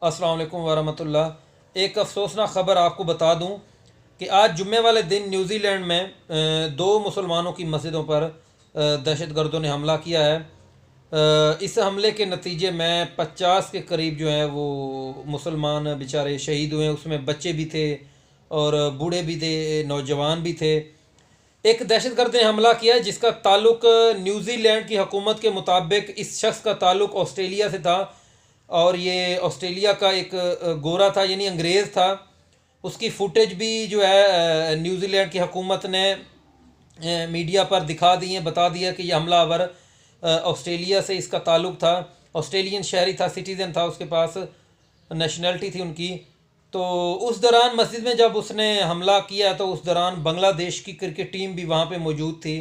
अस्सलाम वालेकुम वरहमतुल्लाह। एक अफसोसनाक ख़बर आपको बता दूं कि आज जुम्मे वाले दिन न्यूज़ीलैंड में दो मुसलमानों की मस्जिदों पर दहशतगर्दों ने हमला किया है। इस हमले के नतीजे में 50 के करीब जो हैं वो मुसलमान बेचारे शहीद हुए। उसमें बच्चे भी थे और बूढ़े भी थे, नौजवान भी थे। एक दहशतगर्द ने हमला किया है जिसका ताल्लुक न्यूज़ीलैंड की हुकूमत के मुताबिक इस शख्स का ताल्लुक ऑस्ट्रेलिया से था और ये ऑस्ट्रेलिया का एक गोरा था, यानी अंग्रेज़ था। उसकी फुटेज भी जो है न्यूज़ीलैंड की हुकूमत ने मीडिया पर दिखा दी है, बता दिया कि यह हमलावर ऑस्ट्रेलिया से इसका ताल्लुक था। ऑस्ट्रेलियन शहरी था, सिटीज़न था, उसके पास नेशनलिटी थी उनकी। तो उस दौरान मस्जिद में जब उसने हमला किया तो उस दौरान बांग्लादेश की क्रिकेट टीम भी वहाँ पे मौजूद थी।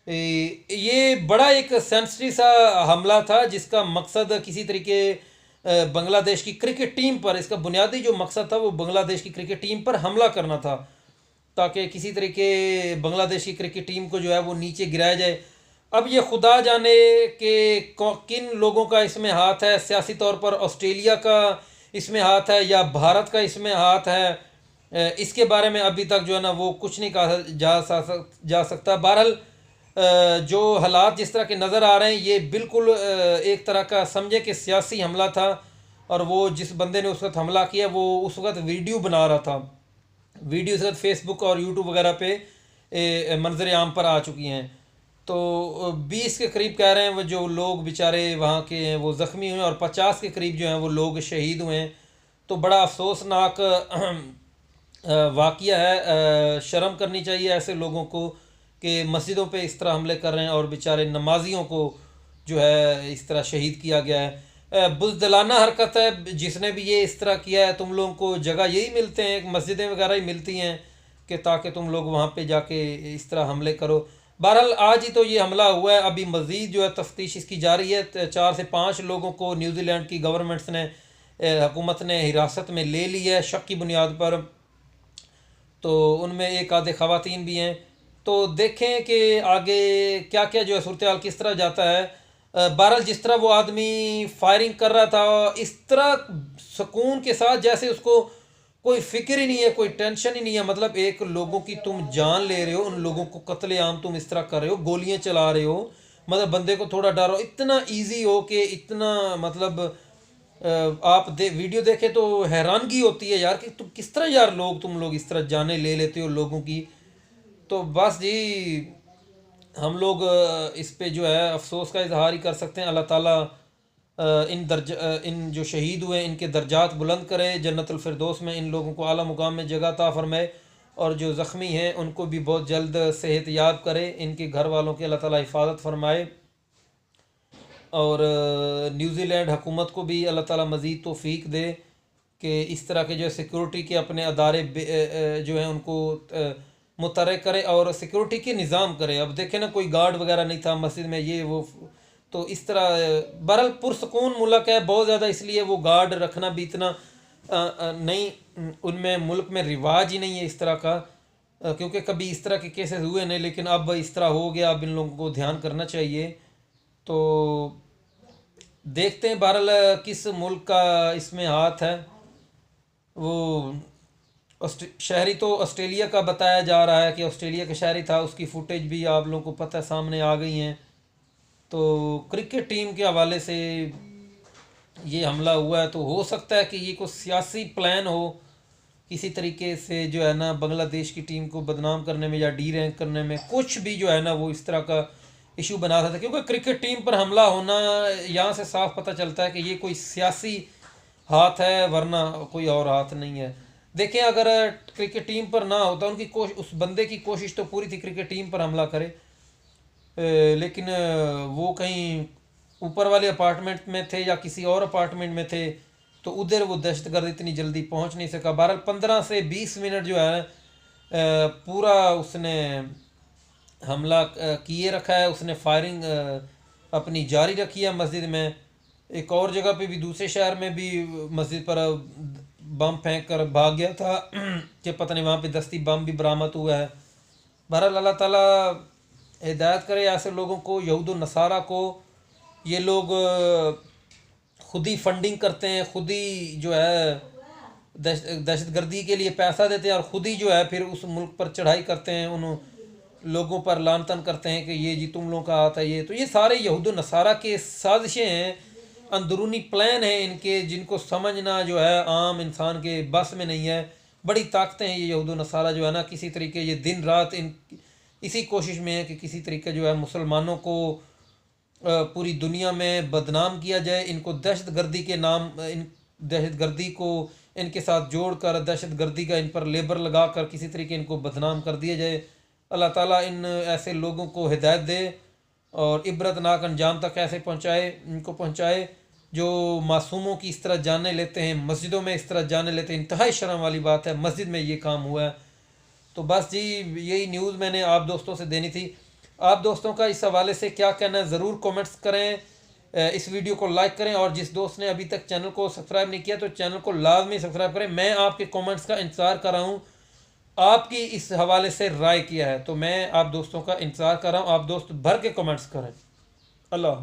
ये बड़ा एक सेंसिटिव सा हमला था जिसका मकसद किसी तरीके बांग्लादेश की क्रिकेट टीम पर, इसका बुनियादी जो मकसद था वो बांग्लादेश की क्रिकेट टीम पर हमला करना था ताकि किसी तरीके बांग्लादेश की क्रिकेट टीम को जो है वो नीचे गिराया जाए। अब ये खुदा जाने कि किन लोगों का इसमें हाथ है, सियासी तौर पर ऑस्ट्रेलिया का इसमें हाथ है या भारत का इसमें हाथ है, इसके बारे में अभी तक जो है ना वो कुछ नहीं कहा जा सकता। बहरहाल जो हालात जिस तरह के नज़र आ रहे हैं ये बिल्कुल एक तरह का समझे कि सियासी हमला था और वो जिस बंदे ने उस वक्त हमला किया वो उस वक्त वीडियो बना रहा था। वीडियो इस वक्त फेसबुक और यूट्यूब वगैरह पे मंजर आम पर आ चुकी हैं। तो 20 के करीब कह रहे हैं वो जो लोग बेचारे वहाँ के हैं वो ज़ख्मी हुए और 50 के करीब जो हैं वो लोग शहीद हुए हैं। तो बड़ा अफसोसनाक वाक़या है। शर्म करनी चाहिए ऐसे लोगों को कि मस्जिदों पे इस तरह हमले कर रहे हैं और बेचारे नमाजियों को जो है इस तरह शहीद किया गया है। बुज़दिलाना हरकत है जिसने भी ये इस तरह किया है। तुम लोगों को जगह यही मिलते हैं, मस्जिदें वगैरह ही मिलती हैं कि ताकि तुम लोग वहाँ पे जाके इस तरह हमले करो। बहरहाल आज ही तो ये हमला हुआ है, अभी मज़ीद जो है तफ्तीश इसकी जारी है। 4 से 5 लोगों को न्यूज़ीलैंड की गवर्नमेंट्स ने, हुकूमत ने हिरासत में ले ली है शक की बुनियाद पर। तो उनमें एक आधे ख़वातीन भी हैं। तो देखें कि आगे क्या क्या जो है सूरत हाल किस तरह जाता है। बहरहाल जिस तरह वो आदमी फायरिंग कर रहा था इस तरह सुकून के साथ जैसे उसको कोई फिक्र ही नहीं है, कोई टेंशन ही नहीं है। मतलब एक लोगों की तुम जान ले रहे हो, उन लोगों को कत्लेआम तुम इस तरह कर रहे हो, गोलियां चला रहे हो, मतलब बंदे को थोड़ा डर हो, इतना इजी हो कि इतना मतलब आप वीडियो देखे तो हैरानगी होती है यार कि तुम किस तरह यार तुम लोग इस तरह जाने ले लेते हो लोगों की। तो बस जी हम लोग इस पे जो है अफसोस का इजहार ही कर सकते हैं। अल्लाह ताला इन जो शहीद हुए इनके दर्जात बुलंद करे, जन्नतुल फिरदौस में इन लोगों को आला मुकाम में जगह ता फरमाए और जो ज़ख्मी हैं उनको भी बहुत जल्द सेहत याब करे, इनके घर वालों की अल्लाह ताला हिफाजत फरमाए। और न्यूज़ीलैंड हुकूमत को भी अल्लाह ताला मज़ीद तौफीक दे कि इस तरह के जो सिक्योरिटी के अपने अदारे जो हैं उनको मुतहर्रिक करे और सिक्योरिटी के निज़ाम करे। अब देखें ना कोई गार्ड वगैरह नहीं था मस्जिद में, ये वो, तो इस तरह बहरहाल पुरसकून मुल्क है बहुत ज़्यादा, इसलिए वो गार्ड रखना भी इतना नहीं, उनमें मुल्क में रिवाज ही नहीं है इस तरह का, क्योंकि कभी इस तरह के केसेस हुए नहीं, लेकिन अब इस तरह हो गया। अब इन लोगों को ध्यान करना चाहिए। तो देखते हैं बहरहाल किस मुल्क का इसमें हाथ है। वो शहरी तो ऑस्ट्रेलिया का बताया जा रहा है कि ऑस्ट्रेलिया का शहरी था, उसकी फुटेज भी आप लोगों को पता है सामने आ गई हैं। तो क्रिकेट टीम के हवाले से ये हमला हुआ है, तो हो सकता है कि ये कोई सियासी प्लान हो किसी तरीके से जो है ना बांग्लादेश की टीम को बदनाम करने में या डी रैंक करने में, कुछ भी जो है ना वो इस तरह का इशू बना सकता है। क्योंकि क्रिकेट टीम पर हमला होना यहाँ से साफ पता चलता है कि ये कोई सियासी हाथ है, वरना कोई और हाथ नहीं है। देखें अगर क्रिकेट टीम पर ना होता, उनकी कोशिश, उस बंदे की कोशिश तो पूरी थी क्रिकेट टीम पर हमला करे, लेकिन वो कहीं ऊपर वाले अपार्टमेंट में थे या किसी और अपार्टमेंट में थे, तो उधर वो दहशतगर्द इतनी जल्दी पहुंच नहीं सका। बहरहाल 15 से 20 मिनट जो है पूरा उसने हमला किए रखा है, उसने फायरिंग अपनी जारी रखी है मस्जिद में। एक और जगह पे भी, दूसरे शहर में भी मस्जिद पर बम फेंक कर भाग गया था कि पता नहीं वहाँ पे दस्ती बम भी बरामद हुआ है। बहरहाल अल्लाह ताला हिदायत करे ऐसे लोगों को, यहूद नसारा को। ये लोग खुद ही फंडिंग करते हैं, खुद ही जो है दहशतगर्दी के लिए पैसा देते हैं और ख़ुद ही जो है फिर उस मुल्क पर चढ़ाई करते हैं, उन लोगों पर लान तन करते हैं कि ये जी तुम लोगों का हाथ है ये। तो ये सारे यहूद नसारा के साजिशें हैं, अंदरूनी प्लान हैं इनके, जिनको समझना जो है आम इंसान के बस में नहीं है। बड़ी ताकतें हैं ये यहूद नसारा जो है ना, किसी तरीके ये दिन रात इन इसी कोशिश में है कि किसी तरीके जो है मुसलमानों को पूरी दुनिया में बदनाम किया जाए, इनको दहशतगर्दी के नाम, इन दहशतगर्दी को इनके साथ जोड़कर दहशतगर्दी का इन पर लेबर लगा कर किसी तरीके इनको बदनाम कर दिया जाए। अल्लाह ताला इन ऐसे लोगों को हिदायत दे और इबरतनाक अंजाम तक ऐसे पहुँचाए, इनको पहुँचाए जो मासूमों की इस तरह जाने लेते हैं, मस्जिदों में इस तरह जाने लेते हैं। इंतहाई शर्म वाली बात है, मस्जिद में ये काम हुआ है। तो बस जी यही न्यूज़ मैंने आप दोस्तों से देनी थी। आप दोस्तों का इस हवाले से क्या कहना है ज़रूर कमेंट्स करें, इस वीडियो को लाइक करें और जिस दोस्त ने अभी तक चैनल को सब्सक्राइब नहीं किया तो चैनल को लाजमी सब्सक्राइब करें। मैं आपके कमेंट्स का इंतज़ार कर रहा हूँ, आपकी इस हवाले से राय किया है तो मैं आप दोस्तों का इंतज़ार कर रहा हूँ। आप दोस्त भर के कमेंट्स करें। अल्लाह।